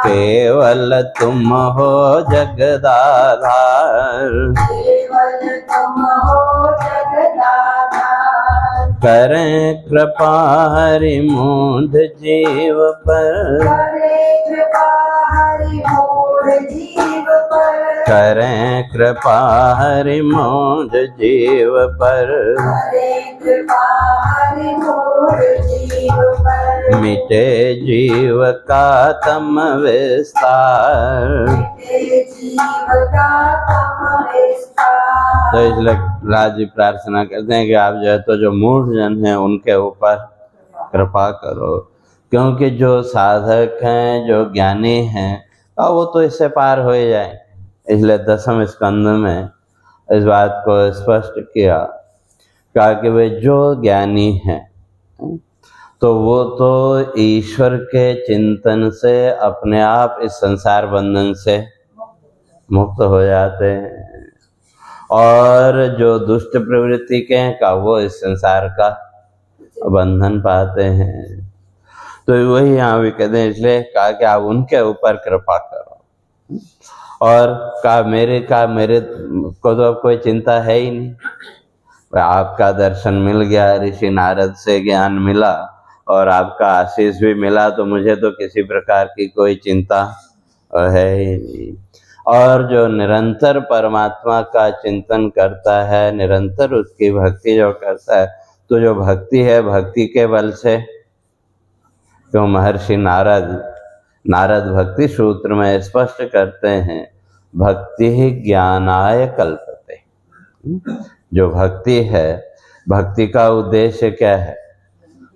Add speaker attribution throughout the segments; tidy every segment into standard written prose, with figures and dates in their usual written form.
Speaker 1: केवल तुम हो जगदाधार,
Speaker 2: केवल तुम हो जगदाधार।
Speaker 1: करें कृपा हरि मूढ़ जीव पर,
Speaker 2: करें कृपा हरि मूढ़ जीव पर,
Speaker 1: करें कृपा हरि मूढ़ जीव पर,
Speaker 2: करें कृपा हरि मूढ़ जीव पर।
Speaker 1: मिटे जीव का तम विस्तार।
Speaker 2: मिटे जीव का तम विस्तार।
Speaker 1: तो इसलिए राजी प्रार्थना करते हैं कि आप जो है तो जो मूढ़ जन हैं उनके ऊपर कृपा करो, क्योंकि जो साधक हैं, जो ज्ञानी हैं, वो तो इससे पार हो ही जाए। इसलिए 10वें स्कंद में इस बात को स्पष्ट किया, कहा कि वे जो ज्ञानी हैं तो वो तो ईश्वर के चिंतन से अपने आप इस संसार बंधन से मुक्त हो जाते हैं, और जो दुष्ट प्रवृत्ति के हैं का वो इस संसार का बंधन पाते हैं। तो वही यहाँ भी कहते हैं, इसलिए कहा कि आप उनके ऊपर कृपा करो। और कहा मेरे को तो अब कोई चिंता है ही नहीं, आपका दर्शन मिल गया, ऋषि नारद से ज्ञान मिला और आपका आशीष भी मिला, तो मुझे तो किसी प्रकार की कोई चिंता है ही नहीं। और जो निरंतर परमात्मा का चिंतन करता है, निरंतर उसकी भक्ति जो करता है, तो जो भक्ति है, भक्ति के बल से, क्यों महर्षि नारद भक्ति सूत्र में स्पष्ट करते हैं, भक्ति ही ज्ञानाय कल्पते। जो भक्ति है, भक्ति का उद्देश्य क्या है?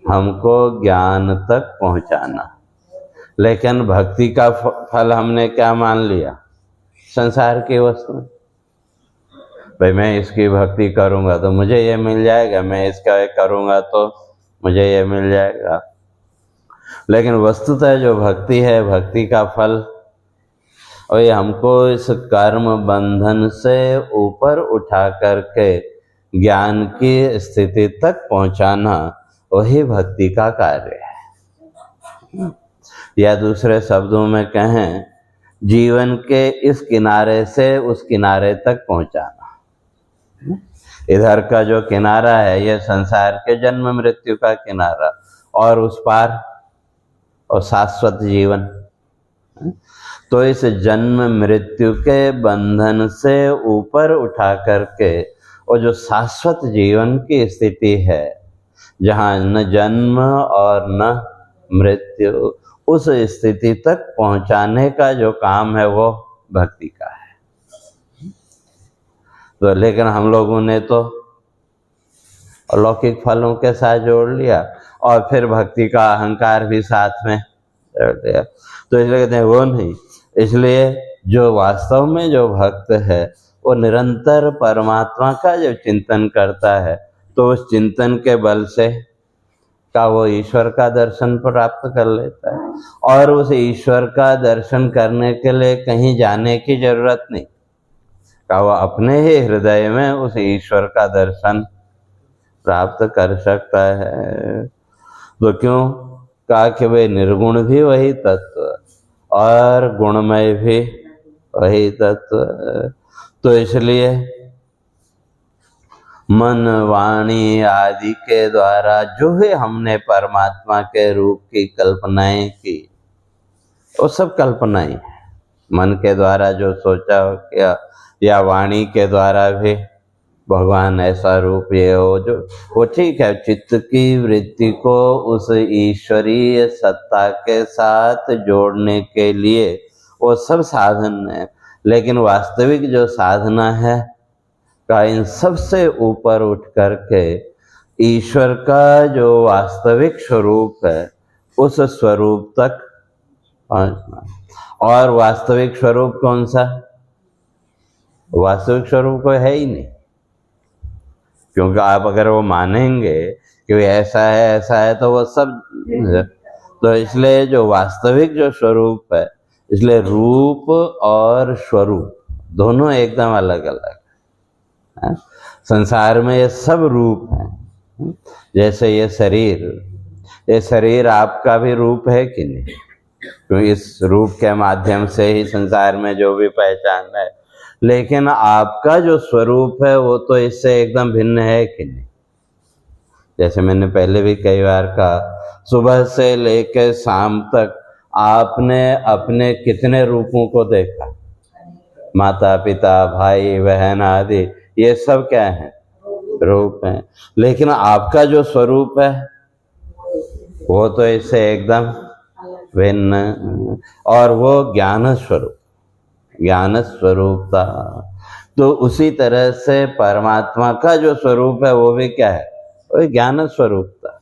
Speaker 1: हमको ज्ञान तक पहुंचाना। लेकिन भक्ति का फल हमने क्या मान लिया? संसार की वस्तु। भाई मैं इसकी भक्ति करूंगा तो मुझे ये मिल जाएगा, मैं इसका करूंगा तो मुझे ये मिल जाएगा। लेकिन वस्तुतः जो भक्ति है, भक्ति का फल, और ये हमको इस कर्म बंधन से ऊपर उठा करके ज्ञान की स्थिति तक पहुंचाना, वही भक्ति का कार्य है। या दूसरे शब्दों में कहें, जीवन के इस किनारे से उस किनारे तक पहुंचाना। इधर का जो किनारा है, ये संसार के जन्म मृत्यु का किनारा, और उस पार और शाश्वत जीवन। तो इस जन्म मृत्यु के बंधन से ऊपर उठा करके वो जो शाश्वत जीवन की स्थिति है, जहाँ न जन्म और न मृत्यु, उस स्थिति तक पहुँचाने का जो काम है वो भक्ति का है। तो लेकिन हम लोगों ने तो अलौकिक फलों के साथ जोड़ लिया और फिर भक्ति का अहंकार भी साथ में जोड़ लिया। तो इसलिए कहते हैं वो नहीं। इसलिए जो वास्तव में जो भक्त है, वो निरंतर परमात्मा का जो चिंतन करता है, तो उस चिंतन के बल से का वो ईश्वर का दर्शन प्राप्त कर लेता है। और उस ईश्वर का दर्शन करने के लिए कहीं जाने की जरूरत नहीं, का वो अपने ही हृदय में उस ईश्वर का दर्शन प्राप्त कर सकता है। तो क्यों? कहा कि वे निर्गुण भी वही तत्व और गुणमय भी वही तत्व। तो इसलिए मन, वाणी आदि के द्वारा जो भी हमने परमात्मा के रूप की कल्पनाएं की, वो सब कल्पनाएं हैं। मन के द्वारा जो सोचा किया, या वाणी के द्वारा भी भगवान ऐसा रूप ये हो, जो वो ठीक है। चित्त की वृत्ति को उस ईश्वरीय सत्ता के साथ जोड़ने के लिए वो सब साधन है, लेकिन वास्तविक जो साधना है का इन सबसे ऊपर उठ करके ईश्वर का जो वास्तविक स्वरूप है, उस स्वरूप तक पहुंचना। और वास्तविक स्वरूप कौन सा? वास्तविक स्वरूप कोई है ही नहीं, क्योंकि आप अगर वो मानेंगे कि ऐसा है तो वो सब। तो इसलिए जो वास्तविक जो स्वरूप है, इसलिए रूप और स्वरूप दोनों एकदम अलग अलग है। संसार में ये सब रूप हैं। जैसे ये शरीर, ये शरीर आपका भी रूप है कि नहीं? क्योंकि इस रूप के माध्यम से ही संसार में जो भी पहचान है, लेकिन आपका जो स्वरूप है वो तो इससे एकदम भिन्न है कि नहीं? जैसे मैंने पहले भी कई बार कहा, सुबह से लेकर शाम तक आपने अपने कितने रूपों को देखा? माता पिता भाई बहन आदि, ये सब क्या है? रूप है। लेकिन आपका जो स्वरूप है वो तो इससे एकदम भिन्न, और वो ज्ञान स्वरूप, ज्ञान स्वरूपता। तो उसी तरह से परमात्मा का जो स्वरूप है वो भी क्या है? वो ज्ञान स्वरूपता।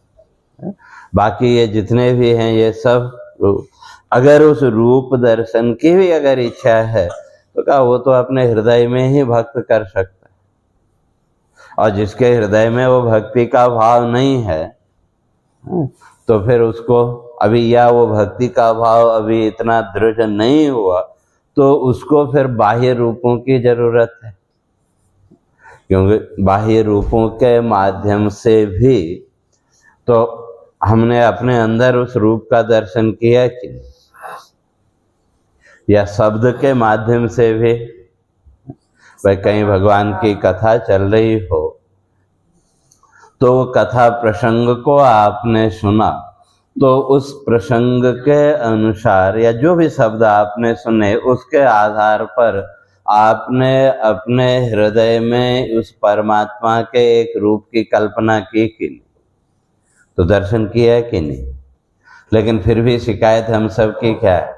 Speaker 1: बाकी ये जितने भी हैं ये सब रूप। अगर उस रूप दर्शन की भी अगर इच्छा है तो क्या वो तो अपने हृदय में ही भक्त कर सकता है, और जिसके हृदय में वो भक्ति का भाव नहीं है तो फिर उसको अभी, या वो भक्ति का भाव अभी इतना दृढ़ नहीं हुआ, तो उसको फिर बाह्य रूपों की जरूरत है। क्योंकि बाह्य रूपों के माध्यम से भी तो हमने अपने अंदर उस रूप का दर्शन किया कि, या शब्द के माध्यम से भी, भाई कहीं भगवान की कथा चल रही हो तो कथा प्रसंग को आपने सुना, तो उस प्रसंग के अनुसार या जो भी शब्द आपने सुने उसके आधार पर आपने अपने हृदय में उस परमात्मा के एक रूप की कल्पना की कि नहीं? तो दर्शन किया है कि नहीं? लेकिन फिर भी शिकायत हम सब की क्या है?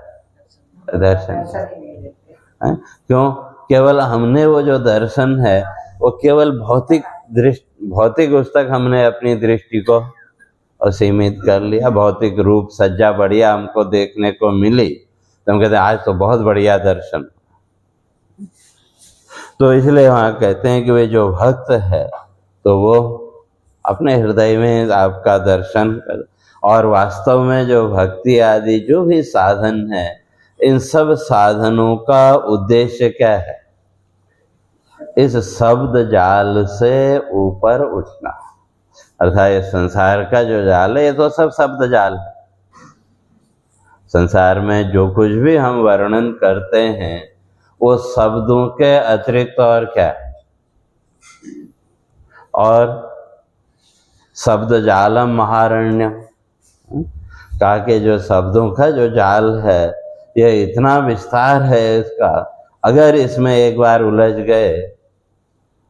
Speaker 1: दर्शन है। क्यों? केवल हमने वो जो दर्शन है वो केवल भौतिक दृष्टि, भौतिक उस तक हमने अपनी दृष्टि को सीमित कर लिया। भौतिक रूप सज्जा बढ़िया हमको देखने को मिली तो हम कहते हैं आज तो बहुत बढ़िया दर्शन। तो इसलिए वहाँ कहते हैं कि वे जो भक्त है तो वो अपने हृदय में आपका दर्शन कर, और वास्तव में जो भक्ति आदि जो भी साधन है, इन सब साधनों का उद्देश्य क्या है? इस शब्द जाल से ऊपर उठना। अर्थात ये संसार का जो जाल है ये तो सब शब्द जाल है। संसार में जो कुछ भी हम वर्णन करते हैं वो शब्दों के अतिरिक्त और क्या है? और शब्द जालम महारण्यम, कहा कि जो शब्दों का जो जाल है ये इतना विस्तार है इसका, अगर इसमें एक बार उलझ गए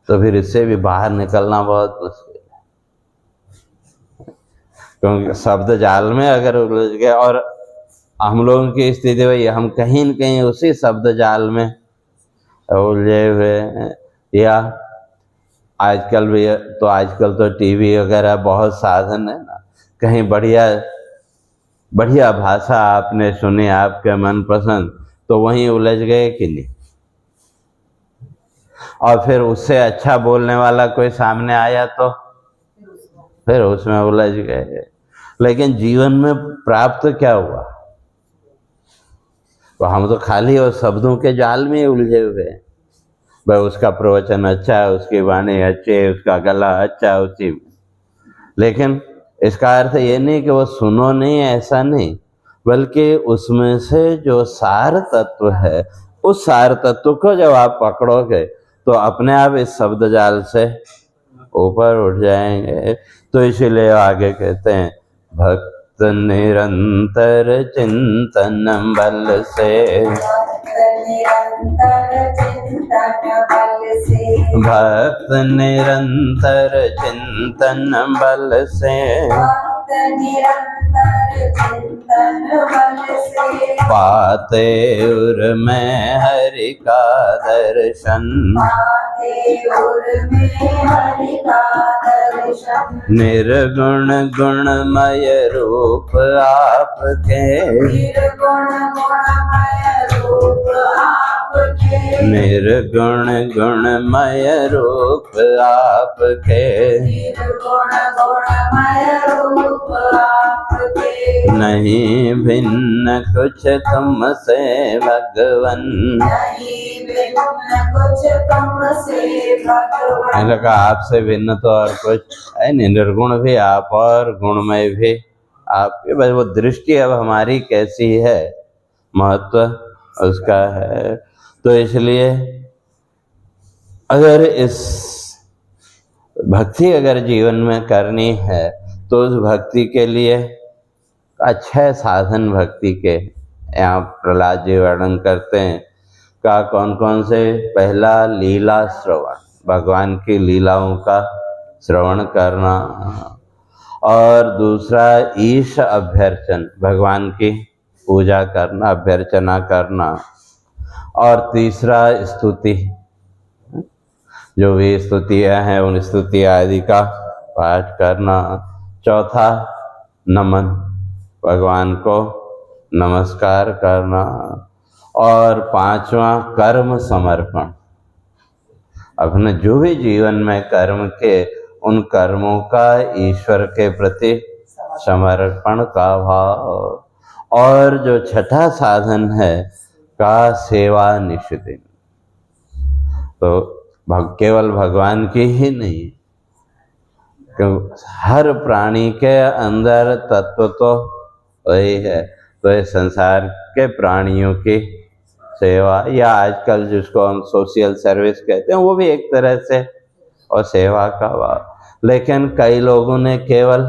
Speaker 1: तो फिर इससे भी बाहर निकलना बहुत मुश्किल है। क्योंकि शब्द जाल में अगर उलझ गए, और हम लोगों की स्थिति वही, हम कहीं न कहीं उसी शब्द जाल में उलझे हुए हैं। या आजकल भी तो, आजकल तो टीवी वगैरह बहुत साधन है ना, कहीं बढ़िया बढ़िया भाषा आपने सुनी आपके मनपसंद तो वहीं उलझ गए कि नहीं? और फिर उससे अच्छा बोलने वाला कोई सामने आया तो फिर उसमें उलझ गए। लेकिन जीवन में प्राप्त क्या हुआ? तो हम तो खाली और शब्दों के जाल में उलझे हुए हैं। भाई उसका प्रवचन अच्छा है, उसकी वाणी अच्छी है, उसका गला अच्छा है उसी में, लेकिन इसका अर्थ ये नहीं कि वो सुनो नहीं, ऐसा नहीं, बल्कि उसमें से जो सार तत्व है उस सार तत्व को जब आप पकड़ोगे तो अपने आप इस शब्द जाल से ऊपर उठ जाएंगे। तो इसीलिए आगे कहते हैं भक्त निरंतर चिंतन बल से,
Speaker 2: निरंतर चिंतन बल से,
Speaker 1: भक्त निरंतर चिंतन बल से,
Speaker 2: भक्त निरंतर चिंतन बल से,
Speaker 1: पाते उर में हरि का दर्शन,
Speaker 2: पाते उर में हरि का दर्शन,
Speaker 1: निर्गुण गुणमय रूप आपके,
Speaker 2: निर्गुण गुणमय रूप आपके,
Speaker 1: निर्गुण गुणमय रूप आपके,
Speaker 2: निर्गुण गुणमय रूप आपके,
Speaker 1: नहीं भिन्न कुछ तुमसे भगवन।
Speaker 2: नहीं भिन्न कुछ तुमसे भगवान,
Speaker 1: मैंने कहा आपसे भिन्न तो और कुछ है नहीं, निर्गुण भी आप और गुणमय भी आपके, बस वो दृष्टि अब हमारी कैसी है, महत्व उसका है। तो इसलिए अगर इस भक्ति अगर जीवन में करनी है तो उस भक्ति के लिए अच्छे साधन भक्ति के यहाँ प्रहलाद जी वर्णन करते हैं। का कौन कौन से? पहला लीला श्रवण, भगवान की लीलाओं का श्रवण करना, और दूसरा ईश अभ्यर्चन, भगवान की पूजा करना, अभ्यर्चना करना, और तीसरा स्तुति, जो भी स्तुतियाँ हैं उन स्तुति आदि का पाठ करना, चौथा नमन, भगवान को नमस्कार करना, और पांचवा कर्म समर्पण, अपने जो भी जीवन में कर्म के उन कर्मों का ईश्वर के प्रति समर्पण का भाव, और जो छठा साधन है का सेवा निष्दिन। तो केवल भगवान की ही नहीं, क्योंकि हर प्राणी के अंदर तत्व तो वही है। तो ये संसार के प्राणियों की सेवा, या आजकल जिसको हम सोशल सर्विस कहते हैं, वो भी एक तरह से और सेवा का भाव। लेकिन कई लोगों ने केवल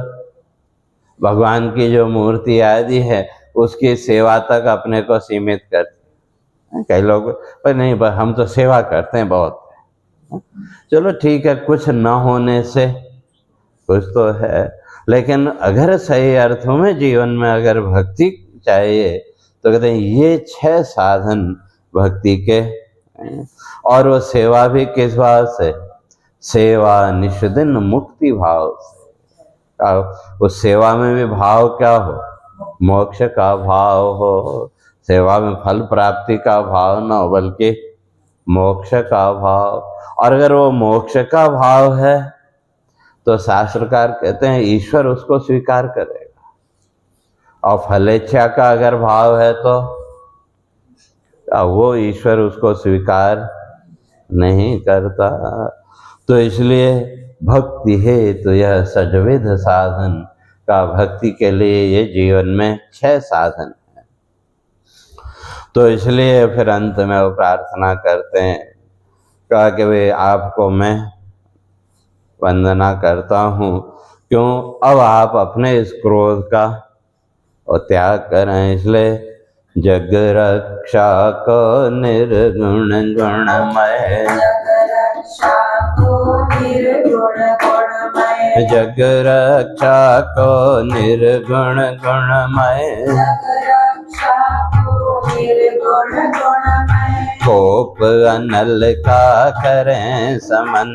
Speaker 1: भगवान की जो मूर्ति आदि है उसकी सेवा तक अपने को सीमित करते। कई लोग पर नहीं, बस हम तो सेवा करते हैं बहुत। चलो ठीक है, कुछ न होने से कुछ तो है, लेकिन अगर सही अर्थों में जीवन में अगर भक्ति चाहिए तो कहते हैं ये 6 साधन भक्ति के। और वो सेवा भी किस भाव से? सेवा निष्दिन मुक्ति भाव से। उस सेवा में भी भाव क्या हो? मोक्ष का भाव हो। सेवा में फल प्राप्ति का भाव न हो, बल्कि मोक्ष का भाव। और अगर वो मोक्ष का भाव है तो शास्त्रकार कहते हैं ईश्वर उसको स्वीकार करेगा। और फलेच्छा का अगर भाव है तो वो ईश्वर उसको स्वीकार नहीं करता। तो इसलिए भक्ति है तो यह सजविध साधन का, भक्ति के लिए ये जीवन में 6 साधन है। तो इसलिए फिर अंत में वो प्रार्थना करते हैं, कहा कि वे आपको मैं वंदना करता हूँ, क्यों? अब आप अपने इस क्रोध का त्याग करें। इसलिए जग रक्षा को निर्गुण गुणमय, जग रक्षा को निर्गुण गुणमय, कोप अनल का करें समन,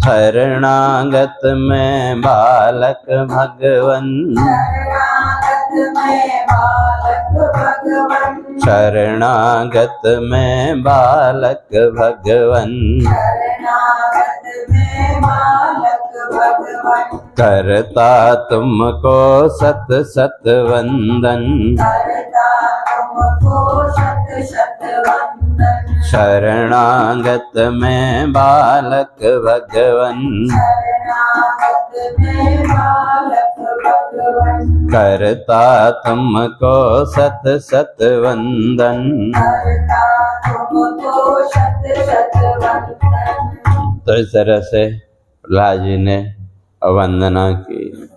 Speaker 1: शरणागत में बालक भगवन, शरणागत में बालक भगवन, करता तुमको सत सत वंदन, शरणागत में बालक भगवन, करता तुमको सत सत वंदन। तो इस तरह से प्रहलाद जी ने वंदना की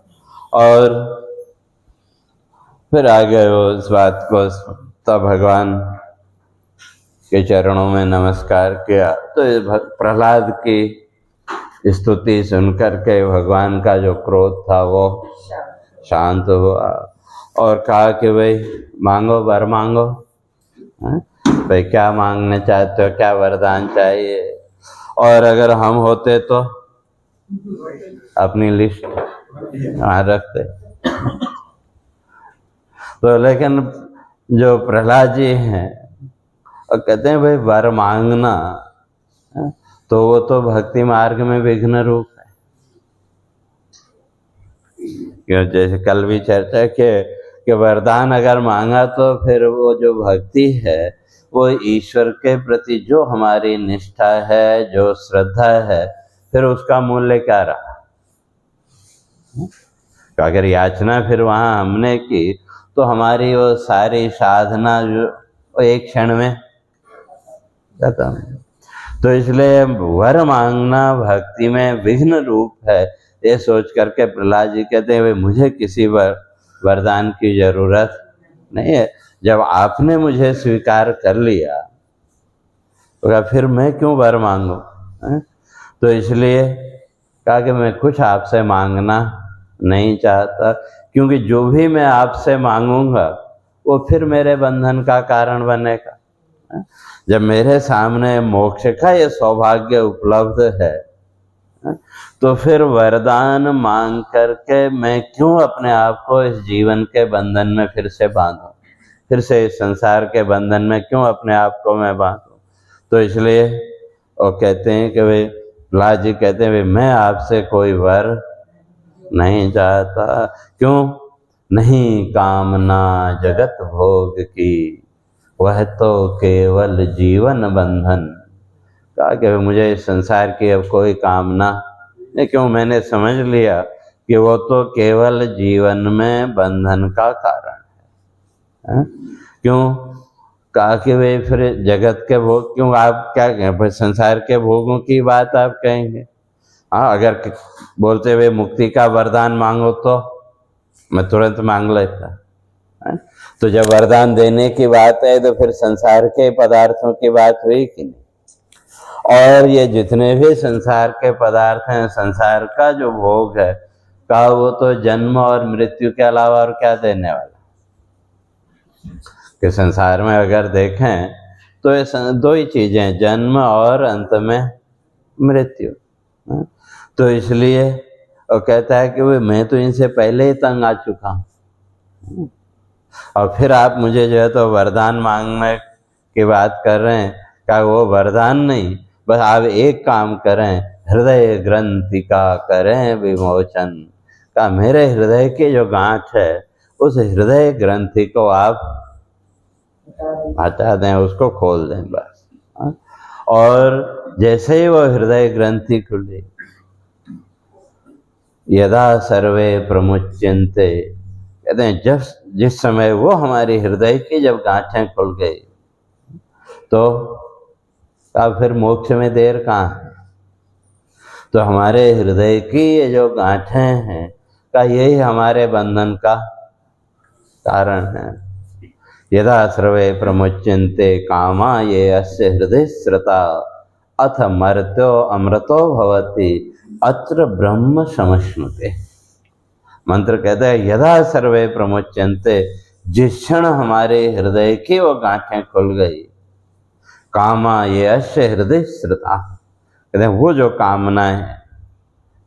Speaker 1: और फिर आगे वो इस बात को तब भगवान के चरणों में नमस्कार किया। तो प्रहलाद की स्तुति सुनकर के भगवान का जो क्रोध था वो शांत हुआ और कहा कि भाई मांगो, वर मांगो। भाई क्या मांगना चाहते हो, क्या वरदान चाहिए? और अगर हम होते तो अपनी लिस्ट वहाँ रखते। तो लेकिन जो प्रहलाद जी हैं और कहते हैं भाई वर मांगना, तो वो तो भक्ति मार्ग में विघ्न रूप है। क्यों? जैसे कल भी चर्चा कि वरदान अगर मांगा तो फिर वो जो भक्ति है वो ईश्वर के प्रति जो हमारी निष्ठा है, जो श्रद्धा है, फिर उसका मूल्य क्या रहा? तो अगर याचना फिर वहाँ हमने की तो हमारी वो सारी साधना जो एक क्षण में खत्म। तो इसलिए वर मांगना भक्ति में विघ्न रूप है, ये सोच करके प्रहलाद जी कहते हैं मुझे किसी वरदान की जरूरत नहीं है। जब आपने मुझे स्वीकार कर लिया तो फिर मैं क्यों वर मांगू? तो इसलिए कहा कि मैं कुछ आपसे मांगना नहीं चाहता, क्योंकि जो भी मैं आपसे मांगूंगा वो फिर मेरे बंधन का कारण बनेगा। जब मेरे सामने मोक्ष का ये सौभाग्य उपलब्ध है तो फिर वरदान मांग करके मैं क्यों अपने आप को इस जीवन के बंधन में फिर से बांधूं, फिर से इस संसार के बंधन में क्यों अपने आप को मैं बांधूं? तो इसलिए वो कहते हैं कि भाई प्रहलाद जी कहते हैं मैं आपसे कोई वर नहीं चाहता। क्यों? नहीं कामना जगत भोग की, वह तो केवल जीवन बंधन। कहा कि मुझे इस संसार की अब कोई कामना नहीं। क्यों? मैंने समझ लिया कि वो तो केवल जीवन में बंधन का कारण है। क्यों? कहा कि वे फिर जगत के भोग, क्यों आप क्या कहें, फिर संसार के भोगों की बात आप कहेंगे? हाँ, अगर बोलते हुए मुक्ति का वरदान मांगो तो मैं तुरंत मांग लेता है। तो जब वरदान देने की बात है तो फिर संसार के पदार्थों की बात हुई कि नहीं? और ये जितने भी संसार के पदार्थ हैं, संसार का जो भोग है, का वो तो जन्म और मृत्यु के अलावा और क्या देने वाला? कि संसार में अगर देखें तो ये दो ही चीजें, जन्म और अंत में मृत्यु। तो इसलिए वो कहता है कि मैं तो इनसे पहले ही तंग आ चुका हूँ, और फिर आप मुझे जो है तो वरदान मांगने की बात कर रहे हैं। क्या वो वरदान नहीं, बस आप एक काम करें, हृदय ग्रंथि का करें विमोचन। का मेरे हृदय की जो गांठ है उस हृदय ग्रंथि को आप हटा दें, उसको खोल दें बस। और जैसे ही वो हृदय ग्रंथि खुली, यदा सर्वे प्रमुच्यन्ते, कहते हैं जब जिस समय वो हमारी हृदय की जब गांठें खुल गई तो अब फिर मोक्ष में देर कहाँ है? तो हमारे हृदय की ये जो गांठें हैं का यही हमारे बंधन का कारण है। यदा सर्वे प्रमुच्यन्ते कामा ये अस्य हृदय श्रुता अथ मर्त्यो अमृतो भवति अत्र ब्रह्म समश्नुते। मंत्र कहता है यदा सर्वे प्रमुच्यन्ते, जिस क्षण हमारे हृदय की वो गांठें खुल गई, कामा ये अस्य हृदय श्रुता, कहते हैं वो जो कामनाएं हैं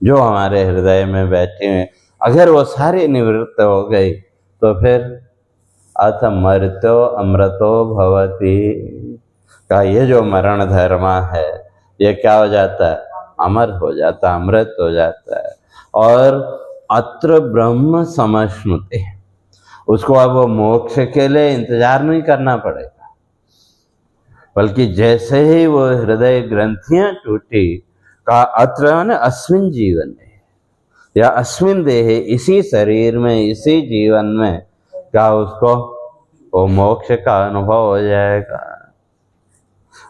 Speaker 1: जो हमारे हृदय में बैठी हैं, अगर वो सारी निवृत्त हो गई तो फिर अथ मर्त्यो अमृतो भवति, का ये जो मरण धर्मा है ये क्या हो जाता है? अमर हो जाता है, अमृत हो जाता है। और अत्र ब्रह्म समश्नुते, उसको अब वो मोक्ष के लिए इंतजार नहीं करना पड़ेगा, बल्कि जैसे ही वो हृदय ग्रंथियां टूटी, का अत्र माने अस्मिन जीवन है या अस्मिन देह, इसी शरीर में इसी जीवन में क्या उसको वो मोक्ष का अनुभव हो जाएगा।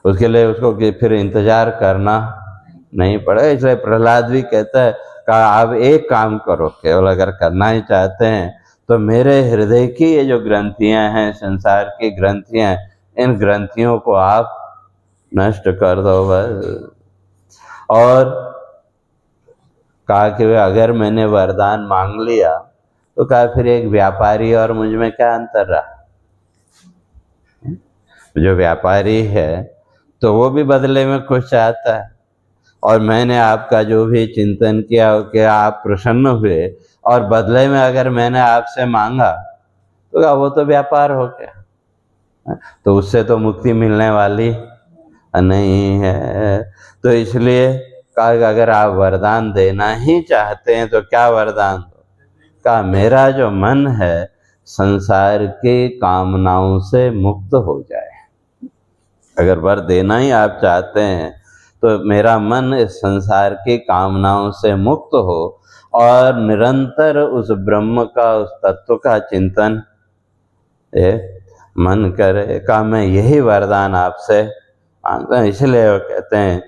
Speaker 1: उसके लिए उसको फिर इंतजार करना नहीं पड़ेगा। इसलिए प्रहलाद भी कहता है कि आप एक काम करो, केवल अगर करना ही चाहते हैं तो मेरे हृदय की ये जो ग्रंथियां हैं, संसार की ग्रंथियां, इन ग्रंथियों को आप नष्ट कर दो बस। और कहा कि अगर मैंने वरदान मांग लिया तो कहा फिर एक व्यापारी और मुझ में क्या अंतर रहा? जो व्यापारी है तो वो भी बदले में कुछ चाहता है, और मैंने आपका जो भी चिंतन किया कि आप प्रसन्न हुए, और बदले में अगर मैंने आपसे मांगा तो क्या वो तो व्यापार हो गया, तो उससे तो मुक्ति मिलने वाली नहीं है। तो इसलिए कहा कि अगर आप वरदान देना ही चाहते हैं तो क्या वरदान दो? कहा मेरा जो मन है संसार की कामनाओं से मुक्त हो जाए। अगर वर देना ही आप चाहते हैं तो मेरा मन इस संसार की कामनाओं से मुक्त हो और निरंतर उस ब्रह्म का, उस तत्व का चिंतन मन करे का मैं यही वरदान आपसे मांगता हूं। इसलिए वो कहते हैं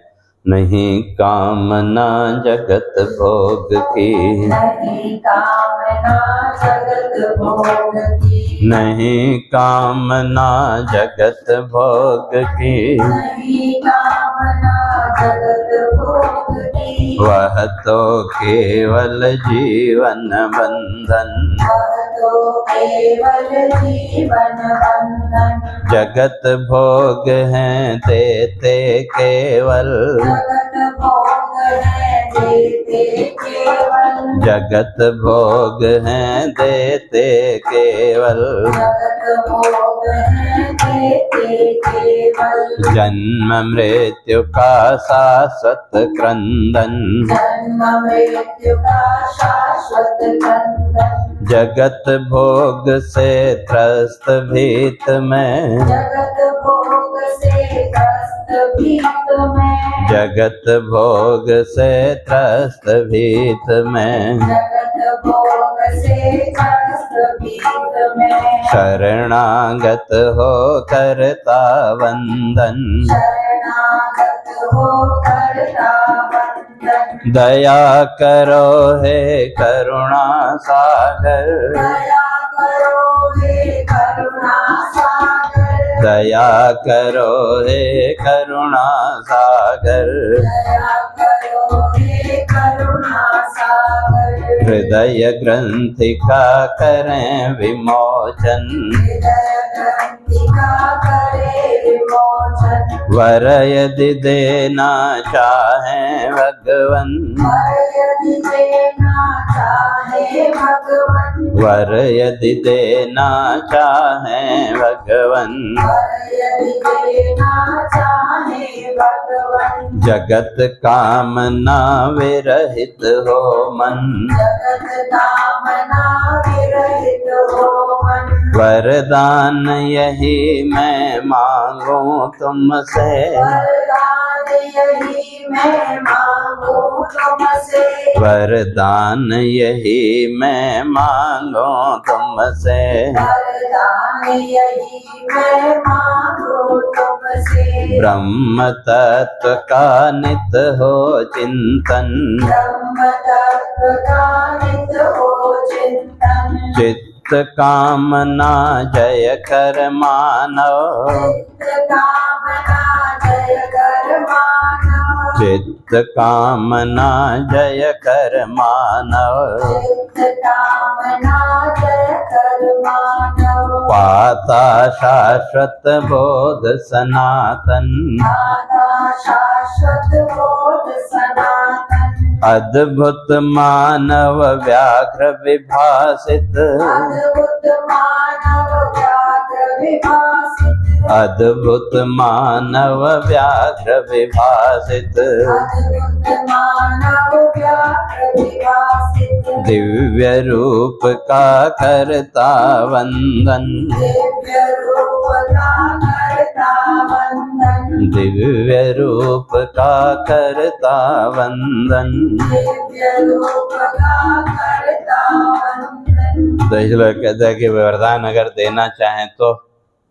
Speaker 1: नहीं कामना जगत भोग की,
Speaker 2: नहीं कामना जगत भोग की,
Speaker 1: नहीं कामना जगत भोग की,
Speaker 2: नहीं कामना जगत भोग की,
Speaker 1: वह तो केवल जीवन बंधन,
Speaker 2: वह तो केवल जीवन बंधन,
Speaker 1: जगत भोग हैं देते केवल,
Speaker 2: जगत भोग है देते केवल,
Speaker 1: जगत भोग हैं देते केवल,
Speaker 2: जगत भोग है देते केवल,
Speaker 1: जन्म मृत्यु का शाश्वत क्रंदन,
Speaker 2: जन्म मृत्यु का शाश्वत बंधन,
Speaker 1: जगत भोग से त्रस्त भीत में,
Speaker 2: जगत भोग से त्रस्त भीत में,
Speaker 1: जगत भोग से त्रस्त भीत में,
Speaker 2: जगत भोग से त्रस्त भीत में,
Speaker 1: शरणागत हो करता वंदन,
Speaker 2: शरणागत हो करता बंधन,
Speaker 1: दया करो हे करुणा सागर,
Speaker 2: दया करो हे करुणा सागर,
Speaker 1: दया करो हे करुणा सागर,
Speaker 2: दया करो हे करुणा सागर,
Speaker 1: हृदय ग्रंथि का करें विमोचन,
Speaker 2: हृदय ग्रंथि का करे विमोचन,
Speaker 1: वर यदि देना चाहें भगवन,
Speaker 2: वर यदि देना चाहे भगवन,
Speaker 1: वर यदि देना चाहें भगवन,
Speaker 2: वर यदि देना चाहे भगवन,
Speaker 1: जगत कामना विरहित हो मन,
Speaker 2: जगत कामना विरहित हो मन,
Speaker 1: वरदान यही मैं मांगू तुमसे,
Speaker 2: वरदान यही मैं मांगू तुमसे,
Speaker 1: वरदान यही मैं मांगू तुमसे,
Speaker 2: वरदान यही मैं मांगू तुमसे,
Speaker 1: ब्रह्म तत्व का नित हो चिंतन,
Speaker 2: ब्रह्म तत्व का नित हो चिंतन,
Speaker 1: चित्त कामना जय कर मानव,
Speaker 2: चित्त कामना जय कर मानव,
Speaker 1: चित्त कामना जय कर मानव,
Speaker 2: चित्त कामना जय कर मानव,
Speaker 1: पाता शाश्वत बोध सनातन,
Speaker 2: दाता शाश्वत बोध सनातन,
Speaker 1: अद्भुत मानव व्याघ्र विभासित,
Speaker 2: अद्भुत मानव व्याघ्र विभासित,
Speaker 1: अद्भुत मानव व्याघ्र विभासित,
Speaker 2: अद्भुत मानव व्याघ्र विभासित,
Speaker 1: दिव्य रूप का करता वंदन,
Speaker 2: दिव्य रूप का करता वंदन,
Speaker 1: दिव्य रूप का करता वंदन।
Speaker 2: दिव्य रूप का करता वंदन।
Speaker 1: तो इसलिए कहते हैं कि वरदान अगर देना चाहें तो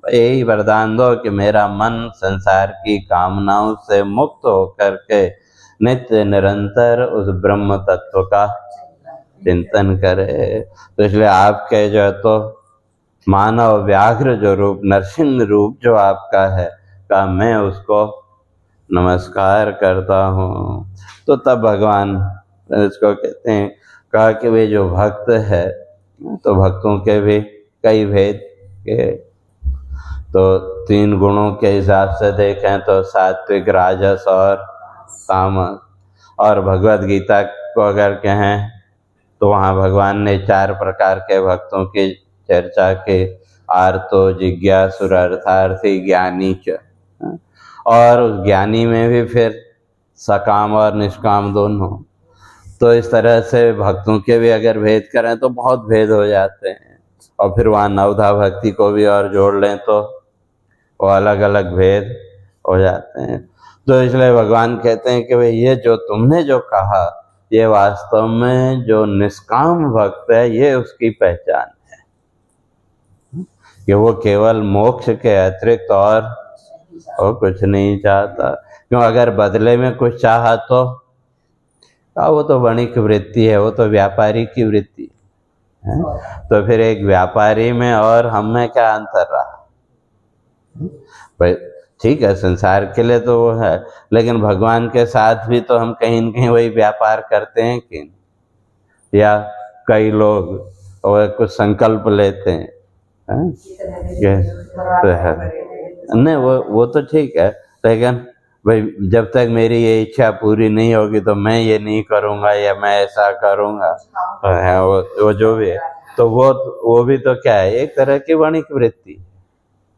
Speaker 1: यही वरदान दो कि मेरा मन संसार की कामनाओं से मुक्त होकर के नित्य निरंतर उस ब्रह्म तत्व का चिंतन करे। तो इसलिए आपके जो है तो मानव व्याघ्र जो रूप, नरसिंह रूप जो आपका है का मैं उसको नमस्कार करता हूँ। तो तब भगवान इसको कहते हैं, कहा कि वे जो भक्त है, तो भक्तों के भी कई भेद के, तो 3 गुणों के हिसाब से देखें तो सात्विक, राजस और तामस। और भगवत गीता को अगर कहें तो वहाँ भगवान ने 4 प्रकार के भक्तों की चर्चा की, आर्तो, जिज्ञासु, अर्थार्थी, ज्ञानी च। और उस ज्ञानी में भी फिर सकाम और निष्काम दोनों। तो इस तरह से भक्तों के भी अगर भेद करें तो बहुत भेद हो जाते हैं। और फिर वहाँ नवधा भक्ति को भी और जोड़ लें तो वो अलग अलग भेद हो जाते हैं। तो इसलिए भगवान कहते हैं कि भाई ये जो तुमने जो कहा ये वास्तव में जो निष्काम भक्त है ये उसकी पहचान है कि वो केवल मोक्ष के अतिरिक्त और कुछ नहीं चाहता। क्यों? अगर बदले में कुछ चाहा तो वो तो वणिक वृत्ति है, वो तो व्यापारी की वृत्ति है। तो फिर एक व्यापारी में और हम में क्या अंतर रहा? भाई ठीक है, संसार के लिए तो वो है, लेकिन भगवान के साथ भी तो हम कहीं न कहीं वही व्यापार करते हैं कि, या कई लोग और कुछ संकल्प लेते हैं, तो है नहीं, वो तो ठीक है, लेकिन भाई जब तक मेरी ये इच्छा पूरी नहीं होगी तो मैं ये नहीं करूँगा या मैं ऐसा करूँगा, तो है वो जो भी है, तो वो भी तो क्या है, एक तरह की वणिक वृत्ति।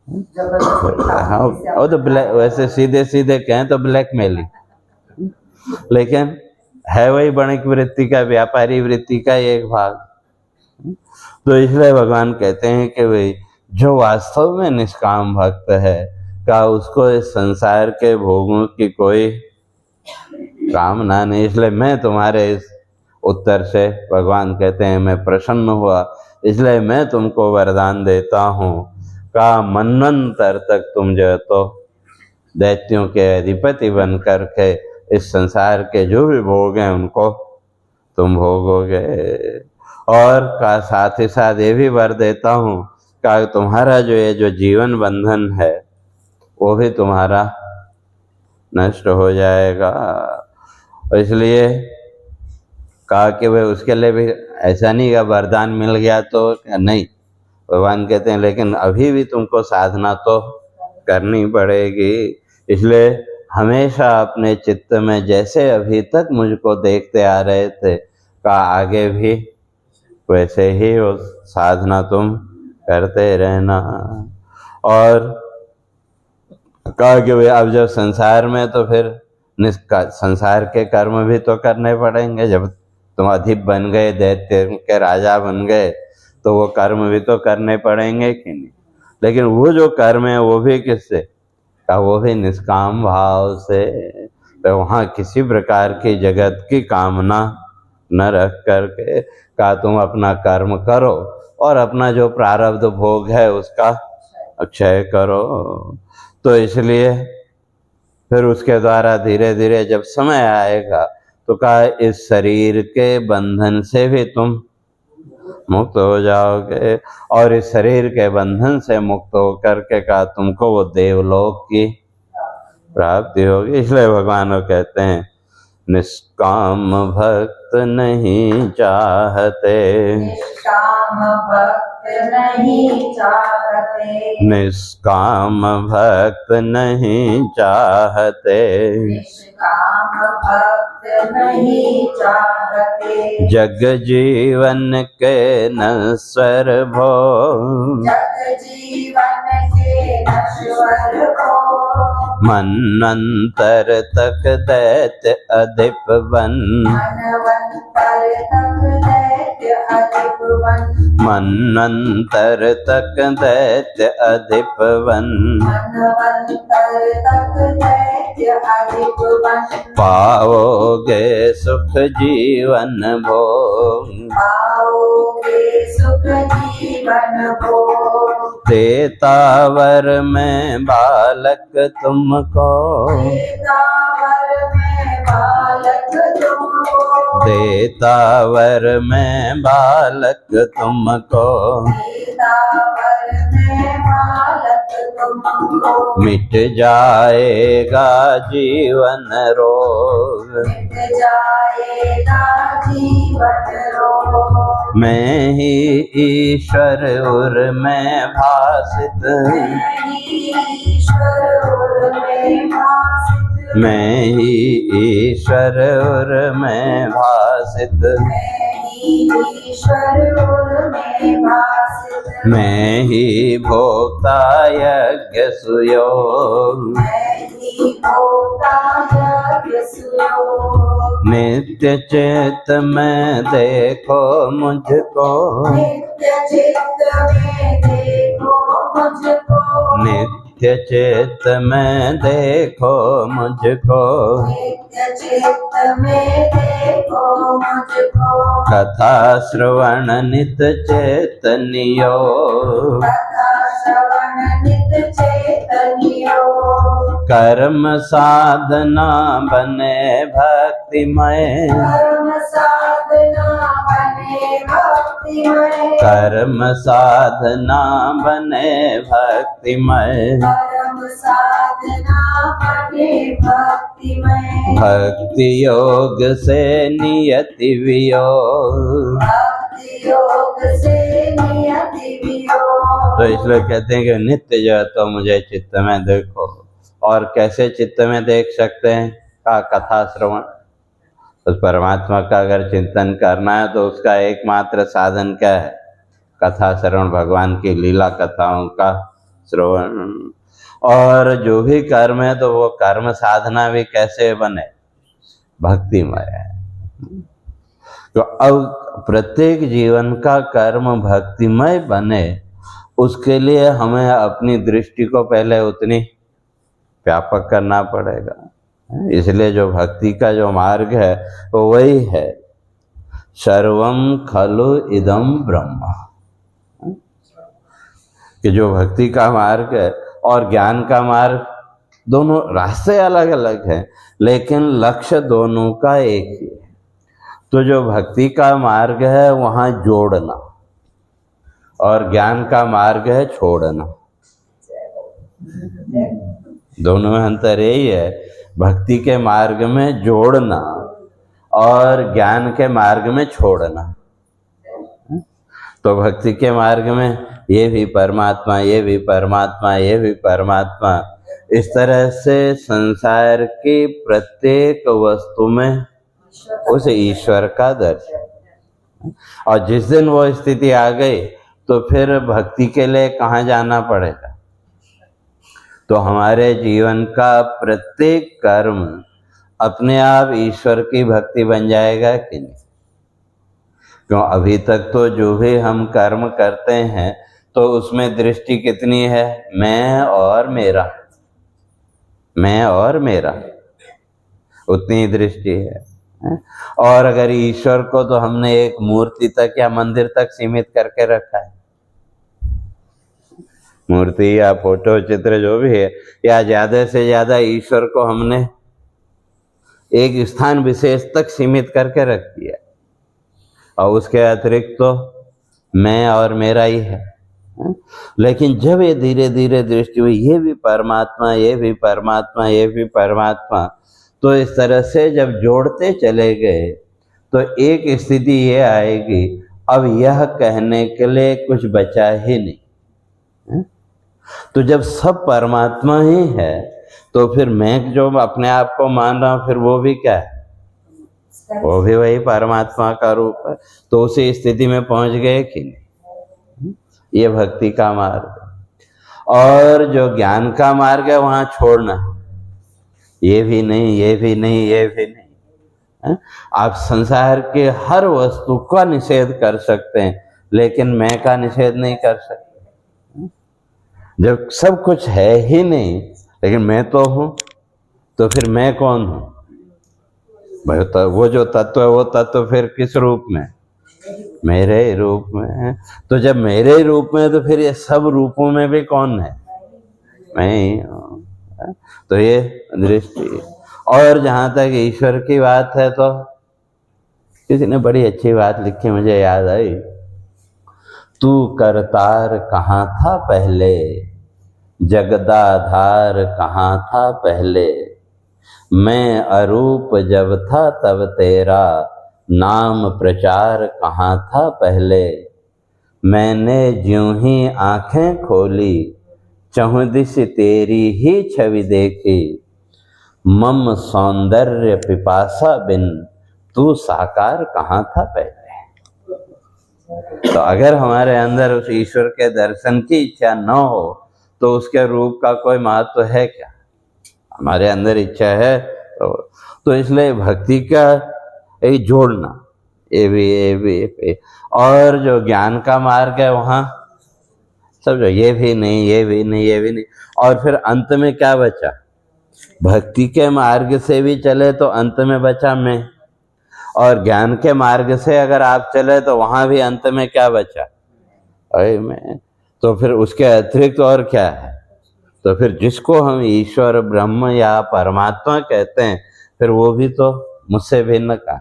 Speaker 1: हाँ, वो तो वैसे सीधे सीधे कहें तो ब्लैकमेलिंग, लेकिन है वही वणिक वृत्ति का, व्यापारी वृत्ति का एक भाग। तो इसलिए भगवान कहते हैं कि भाई जो वास्तव में निष्काम भक्त है का उसको इस संसार के भोगों की कोई कामना नहीं। इसलिए मैं तुम्हारे इस उत्तर से, भगवान कहते हैं, मैं प्रसन्न हुआ, इसलिए मैं तुमको वरदान देता हूँ का मनवंतर तक तुम जो तो दैत्यों के अधिपति बन करके इस संसार के जो भी भोग हैं उनको तुम भोगोगे। और का साथ ही साथ ये भी वर देता हूँ का तुम्हारा जो ये जो जीवन बंधन है वो भी तुम्हारा नष्ट हो जाएगा। इसलिए कहा कि भाई उसके लिए भी ऐसा नहीं का वरदान मिल गया तो नहीं, भगवान कहते हैं लेकिन अभी भी तुमको साधना तो करनी पड़ेगी। इसलिए हमेशा अपने चित्त में जैसे अभी तक मुझको देखते आ रहे थे का आगे भी वैसे ही वो साधना तुम करते रहना। और कहा कि भाई अब जब संसार में तो फिर संसार के कर्म भी तो करने पड़ेंगे। जब तुम अधिप बन गए, दैत्य के राजा बन गए, तो वो कर्म भी तो करने पड़ेंगे कि नहीं। लेकिन वो जो कर्म है वो भी किससे का, वो भी निष्काम भाव से। तो वहाँ किसी प्रकार की जगत की कामना न रख करके का तुम अपना कर्म करो और अपना जो प्रारब्ध भोग है उसका क्षय करो। तो इसलिए फिर उसके द्वारा धीरे धीरे जब समय आएगा तो कहा इस शरीर के बंधन से भी तुम मुक्त हो जाओगे, और इस शरीर के बंधन से मुक्त होकर के कहा तुमको वो देवलोक की प्राप्ति होगी। इसलिए भगवान वो कहते हैं निष्काम भक्त नहीं चाहते,
Speaker 2: निष्काम भक्त नहीं चाहते,
Speaker 1: निष्काम भक्त नहीं चाहते,
Speaker 2: निष्काम भक्त नहीं चाहते,
Speaker 1: जग जीवन के नश्वर भोग,
Speaker 2: जग जीवन के नश्वर भोग,
Speaker 1: मनवंतर तक दैत्य अधिप बन,
Speaker 2: मनवंतर तक दैत्य अधिप बन,
Speaker 1: मनवंतर तक दैत्य अधिप बन,
Speaker 2: मनवंतर तक दैत्य अधिप बन,
Speaker 1: पाओगे सुख जीवन भोग,
Speaker 2: पाओगे सुख जीवन भोग,
Speaker 1: देतावर में बालक तुमको,
Speaker 2: देतावर में बालक तुमको,
Speaker 1: देतावर में बालक तुमको,
Speaker 2: देतावर में बालक तुमको,
Speaker 1: मिट जाएगा जीवन रोग,
Speaker 2: मिट जाएगा जीवन रोग,
Speaker 1: मैं ही ईश्वर उर में भासित,
Speaker 2: ईश्वर उर में भासित,
Speaker 1: मैं ही ईश्वर उर में भासित,
Speaker 2: ईश्वर उर में भासित,
Speaker 1: मैं ही भोक्ता यज्ञ सुयोग,
Speaker 2: मैं ही भोक्ता यज्ञ सुयोग,
Speaker 1: नित्य चेत में देखो मुझको,
Speaker 2: नित्य चित्त में देखो मुझको,
Speaker 1: नित्य नित्य चित्त में देखो मुझको,
Speaker 2: नित्य चित्त में देखो मुझको,
Speaker 1: कथा श्रवण नित चेतनियो,
Speaker 2: कथा श्रवण नित चैतन्यो,
Speaker 1: कर्म साधना बने भक्तिमय,
Speaker 2: कर्म साधना बने भक्तिमय,
Speaker 1: कर्म साधना बने भक्तिमय,
Speaker 2: कर्म साधना बने भक्तिमय,
Speaker 1: भक्ति योग से नियति वियोग।
Speaker 2: भक्ति योग से नियति वियोग।
Speaker 1: तो इसलिए कहते हैं कि नित्य जो है तो मुझे चित्त में देखो। और कैसे चित्त में देख सकते हैं? का कथा श्रवण। उस परमात्मा का अगर चिंतन करना है तो उसका एकमात्र साधन क्या है? कथा श्रवण, भगवान की लीला कथाओं का श्रवण। और जो भी कर्म है तो वो कर्म साधना भी कैसे बने? भक्तिमय है। तो अब प्रत्येक जीवन का कर्म भक्तिमय बने, उसके लिए हमें अपनी दृष्टि को पहले उतनी व्यापक करना पड़ेगा। इसलिए जो भक्ति का जो मार्ग है वो वही है, सर्वम खलु इदम ब्रह्म। कि जो भक्ति का मार्ग है और ज्ञान का मार्ग, दोनों रास्ते अलग अलग हैं, लेकिन लक्ष्य दोनों का एक ही है। तो जो भक्ति का मार्ग है वहाँ जोड़ना, और ज्ञान का मार्ग है छोड़ना। दोनों में अंतर यही है, भक्ति के मार्ग में जोड़ना और ज्ञान के मार्ग में छोड़ना। तो भक्ति के मार्ग में ये भी परमात्मा, ये भी परमात्मा, ये भी परमात्मा, इस तरह से संसार की प्रत्येक वस्तु में उस ईश्वर का दर्शन। और जिस दिन वो स्थिति आ गई तो फिर भक्ति के लिए कहाँ जाना पड़ेगा? तो हमारे जीवन का प्रत्येक कर्म अपने आप ईश्वर की भक्ति बन जाएगा कि नहीं? क्यों अभी तक तो जो भी हम कर्म करते हैं तो उसमें दृष्टि कितनी है? मैं और मेरा, मैं और मेरा, उतनी दृष्टि है। और अगर ईश्वर को तो हमने एक मूर्ति तक या मंदिर तक सीमित करके रखा है। मूर्ति या फोटो चित्र जो भी है, या ज्यादा से ज्यादा ईश्वर को हमने एक स्थान विशेष तक सीमित करके रख दिया, और उसके अतिरिक्त तो मैं और मेरा ही है। लेकिन जब ये धीरे धीरे दृष्टि हुई, ये भी परमात्मा, ये भी परमात्मा, ये भी परमात्मा, तो इस तरह से जब जोड़ते चले गए तो एक स्थिति ये आएगी, अब यह कहने के लिए कुछ बचा ही नहीं। तो जब सब परमात्मा ही है तो फिर मैं जो अपने आप को मान रहा हूँ, फिर वो भी क्या है? वो भी वही परमात्मा का रूप है। तो उसी स्थिति में पहुंच गए कि नहीं? ये भक्ति का मार्ग। और जो ज्ञान का मार्ग है वहां छोड़ना, ये भी नहीं, ये भी नहीं, ये भी नहीं। आप संसार के हर वस्तु का निषेध कर सकते हैं, लेकिन मैं का निषेध नहीं कर सकते। जब सब कुछ है ही नहीं, लेकिन मैं तो हूं, तो फिर मैं कौन हूं? भाई तो वो जो तत्व है, वो तत्व फिर किस रूप में? मेरे ही रूप में है। तो जब मेरे ही रूप में है तो फिर ये सब रूपों में भी कौन है? मैं ही हूं। तो ये दृष्टि। और जहां तक ईश्वर की बात है तो किसी ने बड़ी अच्छी बात लिखी, मुझे याद आई। तू करतार कहाँ था पहले, जगदाधार कहाँ था पहले, मैं अरूप जब था तब तेरा नाम प्रचार कहाँ था पहले, मैंने ज्यों ही आंखें खोली चहुदिश तेरी ही छवि देखी, मम सौंदर्य पिपासा बिन तू साकार कहाँ था पहले। तो अगर हमारे अंदर उस ईश्वर के दर्शन की इच्छा न हो तो उसके रूप का कोई महत्व है क्या? हमारे अंदर इच्छा है तो इसलिए भक्ति का एक जोड़ना, ये भी। और जो ज्ञान का मार्ग है वहाँ समझो, ये भी नहीं, ये भी नहीं, ये भी नहीं, और फिर अंत में क्या बचा? भक्ति के मार्ग से भी चले तो अंत में बचा मैं, और ज्ञान के मार्ग से अगर आप चले तो वहां भी अंत में क्या बचा? अरे मैं। तो फिर उसके अतिरिक्त और क्या है? तो फिर जिसको हम ईश्वर, ब्रह्म या परमात्मा कहते हैं, फिर वो भी तो मुझसे भिन्न का।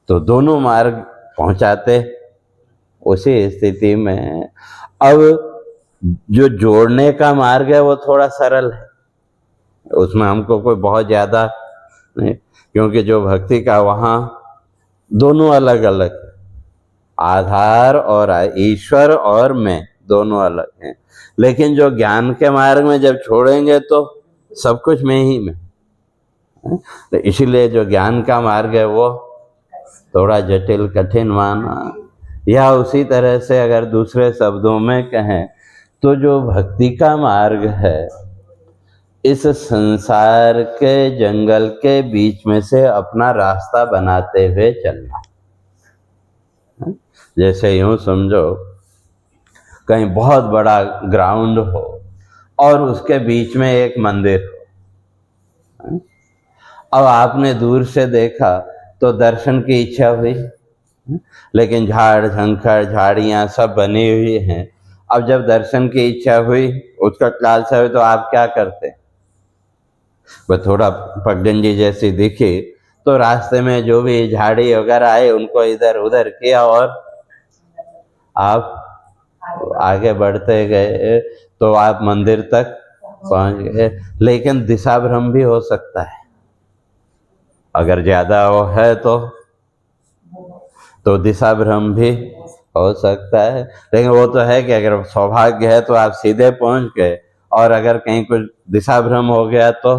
Speaker 1: तो दोनों मार्ग पहुंचाते उसी स्थिति में। अब जो जोड़ने का मार्ग है वो थोड़ा सरल है, उसमें हमको कोई बहुत ज्यादा नहीं, क्योंकि जो भक्ति का वहां दोनों अलग अलग है, आधार और ईश्वर और मैं दोनों अलग हैं। लेकिन जो ज्ञान के मार्ग में जब छोड़ेंगे तो सब कुछ मैं ही में। तो इसीलिए जो ज्ञान का मार्ग है वो थोड़ा जटिल, कठिन माना। या उसी तरह से अगर दूसरे शब्दों में कहें तो जो भक्ति का मार्ग है, इस संसार के जंगल के बीच में से अपना रास्ता बनाते हुए चलना। जैसे यूं समझो, कहीं बहुत बड़ा ग्राउंड हो और उसके बीच में एक मंदिर हो। अब आपने दूर से देखा तो दर्शन की इच्छा हुई, लेकिन झाड़ झंखड़, झाड़ियां सब बनी हुई हैं। अब जब दर्शन की इच्छा हुई, उसका लालसा हुई, तो आप क्या करते? वह थोड़ा पगडंडी जैसी दिखी तो रास्ते में जो भी झाड़ी वगैरह आए उनको इधर उधर किया और आप आगे बढ़ते गए, तो आप मंदिर तक पहुंच गए। लेकिन दिशा भ्रम भी हो सकता है, अगर ज्यादा वो है तो दिशा भ्रम भी हो सकता है। लेकिन वो तो है कि अगर सौभाग्य है तो आप सीधे पहुंच गए, और अगर कहीं कुछ दिशा भ्रम हो गया तो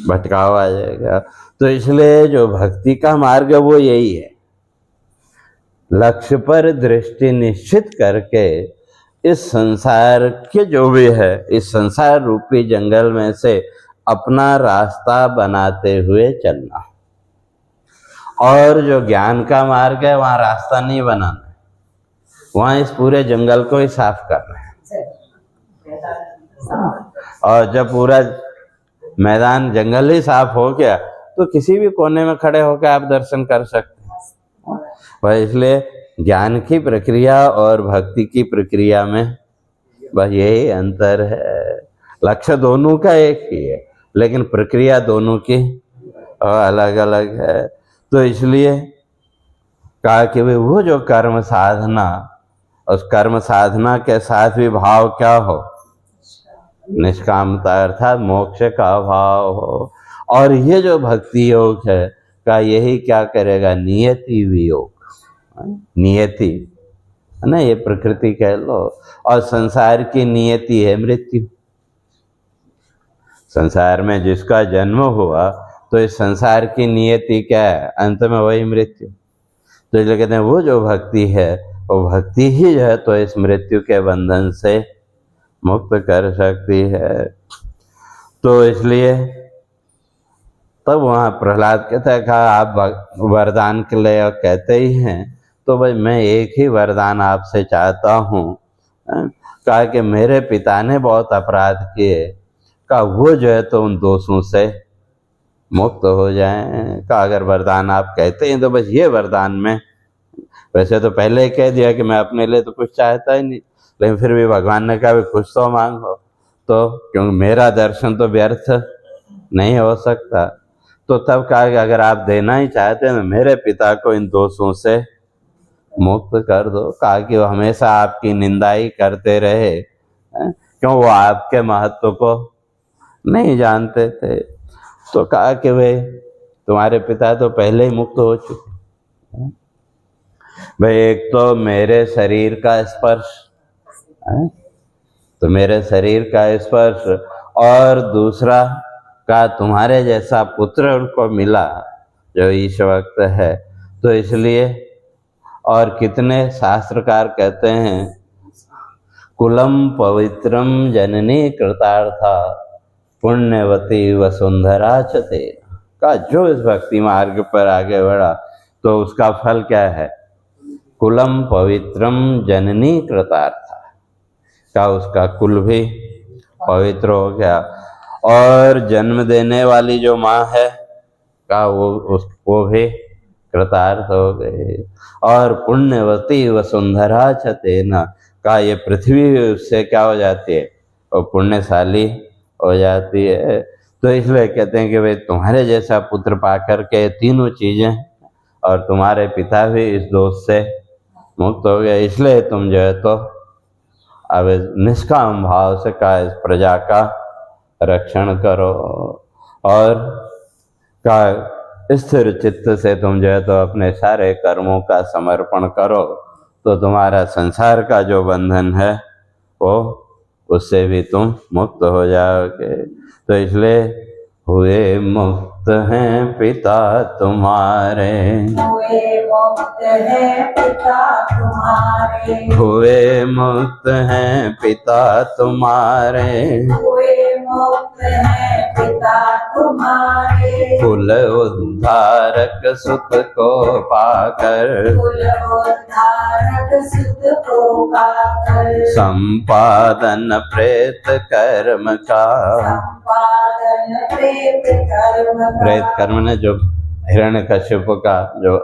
Speaker 1: भटकाव आ जाएगा। तो इसलिए जो भक्ति का मार्ग है वो यही है, लक्ष्य पर दृष्टि निश्चित करके इस संसार के जो भी है, इस संसार रूपी जंगल में से अपना रास्ता बनाते हुए चलना। और जो ज्ञान का मार्ग है, वहां रास्ता नहीं बनाना है, वहां इस पूरे जंगल को ही साफ करना है। और जब पूरा मैदान, जंगल ही साफ हो गया तो किसी भी कोने में खड़े होकर आप दर्शन कर सकते हैं। वह इसलिए ज्ञान की प्रक्रिया और भक्ति की प्रक्रिया में बस यही अंतर है। लक्ष्य दोनों का एक ही है, लेकिन प्रक्रिया दोनों की अलग अलग है। तो इसलिए कहा कि वो जो कर्म साधना, उस कर्म साधना के साथ भी भाव क्या हो? निष्कामता, अर्थात मोक्ष का भाव हो। और ये जो भक्ति योग है का यही क्या करेगा? नियति वियोग। नियति है ना, ये प्रकृति कह लो, और संसार की नियति है मृत्यु। संसार में जिसका जन्म हुआ तो इस संसार की नियति क्या है? अंत में वही मृत्यु। तो इसलिए कहते हैं वो जो भक्ति है, वो भक्ति ही जो है तो इस मृत्यु के बंधन से मुक्त कर सकती है। तो इसलिए तब वहाँ प्रहलाद कहता है, कहा आप वरदान के लिए कहते ही हैं, तो भाई मैं एक ही वरदान आपसे चाहता हूँ। कहा कि मेरे पिता ने बहुत अपराध किए, कहा वो जो है तो उन दोषों से मुक्त हो जाएं। कहा अगर वरदान आप कहते हैं तो बस ये वरदान में, वैसे तो पहले ही कह दिया कि मैं अपने लिए तो कुछ चाहता ही नहीं, लेकिन फिर भी भगवान ने कहा भी कुछ तो मांगो, तो क्योंकि मेरा दर्शन तो व्यर्थ नहीं हो सकता। तो तब कहा कि अगर आप देना ही चाहते हैं तो मेरे पिता को इन दोषों से मुक्त कर दो। कहा कि वो हमेशा आपकी निंदा ही करते रहे, क्यों? वो आपके महत्व को नहीं जानते थे। तो कहा कि वे तुम्हारे पिता तो पहले ही मुक्त हो चुके। भाई एक तो मेरे शरीर का स्पर्श, तो मेरे शरीर का स्पर्श, और दूसरा का तुम्हारे जैसा पुत्र उनको मिला जो ईश भक्त है। तो इसलिए, और कितने शास्त्रकार कहते हैं, कुलम पवित्रम जननी कृतार्था पुण्यवती वसुंधरा चते। का जो इस भक्ति मार्ग पर आगे बढ़ा तो उसका फल क्या है? कुलम पवित्रम जननी कृतार्था, का उसका कुल भी पवित्र हो गया और जन्म देने वाली जो माँ है का वो भी कृतार्थ हो गए। और पुण्यवती वसुंधरा छतेना, का ये पृथ्वी उससे क्या हो जाती है, वो पुण्यशाली हो जाती है। तो इसलिए कहते हैं कि भाई तुम्हारे जैसा पुत्र पाकर के तीनों चीजें, और तुम्हारे पिता भी इस दोष से मुक्त हो गए, इसलिए तुम जो है तो अब निष्काम भाव से का इस प्रजा का रक्षण करो और का स्थिर चित्त से तुम जो है तो अपने सारे कर्मों का समर्पण करो, तो तुम्हारा संसार का जो बंधन है वो उससे भी तुम मुक्त हो जाओगे। तो इसलिए हुए मुक्त हैं पिता तुम्हारे,
Speaker 2: हुए मुक्त है पिता तुम्हारे,
Speaker 1: हुए मुक्त हैं पिता तुम्हारे,
Speaker 2: हुए मुक्त है पिता तुम्हारे,
Speaker 1: कुल उद्धारक सुत को पाकर,
Speaker 2: कुल उद्धारक सुत को पाकर,
Speaker 1: संपादन प्रेत कर्म का,
Speaker 2: संपादन प्रेत कर्म का,
Speaker 1: प्रेत कर्म ने जो हिरण्यकश्यप का जो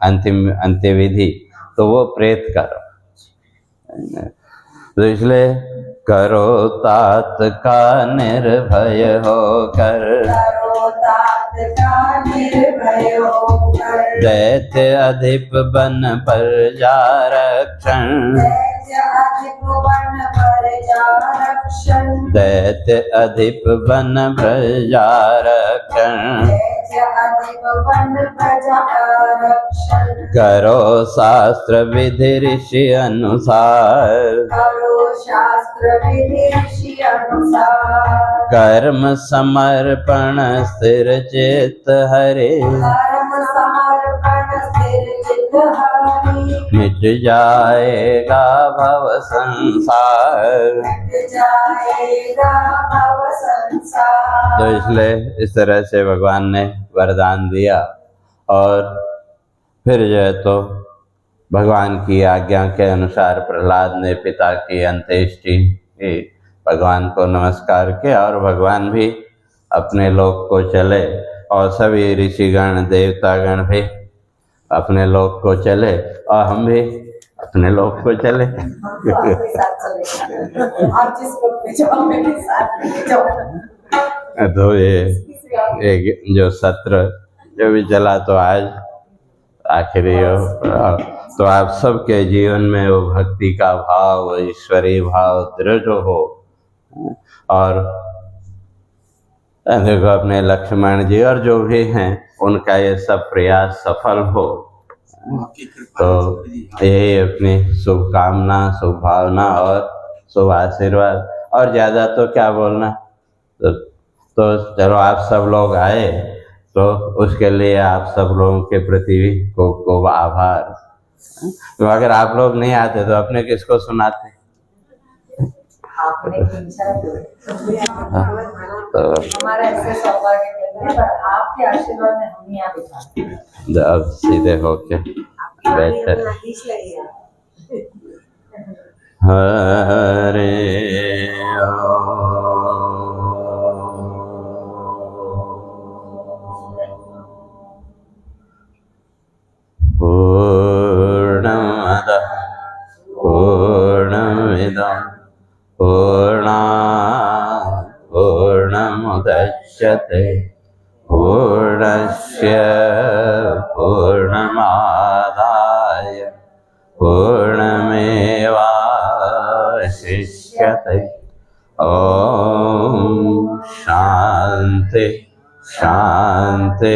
Speaker 1: अंत्य विधि, तो वो प्रेत कर्म। तो इसलिए करो तात का निर्भय होकर,
Speaker 2: करो तात का निर्भय होकर,
Speaker 1: दैत्य अधिप बन पर जा रक्षण,
Speaker 2: दैत्य अधिप वन पर जा रक्षण,
Speaker 1: दैत्य अधिप बन प्रजा रक्षण,
Speaker 2: दैत्य अधिप वन प्रजा रक्षण,
Speaker 1: करो शास्त्र विधि ऋषि अनुसार,
Speaker 2: करो शास्त्र विधि ऋषि अनुसार,
Speaker 1: कर्म समर्पण स्थिर चित्त हरे,
Speaker 2: कर्म समर्पण स्थिर चित्त हरि,
Speaker 1: मिट जाएगा भव संसार।
Speaker 2: मिट जाएगा भव संसार।
Speaker 1: तो इसलिए इस तरह से भगवान ने वरदान दिया और फिर जो है तो भगवान की आज्ञा के अनुसार प्रहलाद ने पिता की अंत्येष्टि की, भगवान को नमस्कार किया और भगवान भी अपने लोक को चले और सभी ऋषिगण देवतागण भी अपने लोक को चले और हम भी अपने लोक को चले।
Speaker 2: आपके साथ चलेगा, आप जिस वक्त पे जाओ मेरे साथ लेके जाओ।
Speaker 1: तो ये जो सत्र जो भी चला तो आज आखिरी हो, तो आप सबके जीवन में वो भक्ति का भाव, वो ईश्वरीय भाव दृढ़ हो और देखो अपने लक्ष्मण जी और जो भी हैं उनका ये सब प्रयास सफल हो। तो यही अपनी शुभकामना, शुभ भावना और शुभ आशीर्वाद, और ज़्यादा तो क्या बोलना। तो चलो आप सब लोग आए तो उसके लिए आप सब लोगों के प्रति भी खूब आभार। तो अगर आप लोग नहीं आते तो अपने किसको सुनाते।
Speaker 2: आपने
Speaker 1: तो
Speaker 2: हमारा ऐसे सौभाग्य कहते हैं, पर आपके आशीर्वाद में हम यहाँ बिठा
Speaker 1: अब सीधे होके बैठे। हरे पूर्णमदः पूर्णमिदं पूर्णात् पूर्णमुदच्यते पूर्णस्य पूर्णमादाय पूर्णमेवावशिष्यते। ॐ शान्ति शान्ति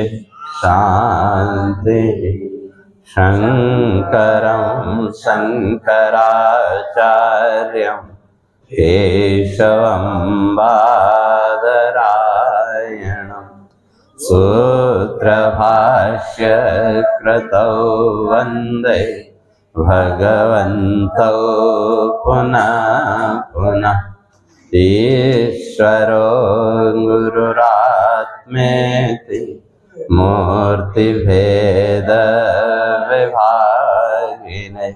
Speaker 1: शान्ति। शङ्करं शङ्कराचार्यं केशवं बादरायणं सूत्रभाष्यकृतौ वन्दे भगवन्तौ पुनः पुनः। ईश्वरो गुरुरात्मेति मूर्तिभेदविभागिने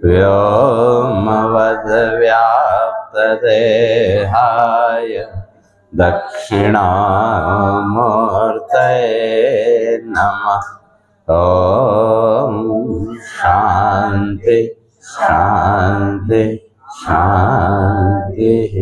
Speaker 1: व्योमवद्व्याप्तदेहाय दक्षिणामूर्तये नमः। ॐ शान्ति शान्ति शान्तिः।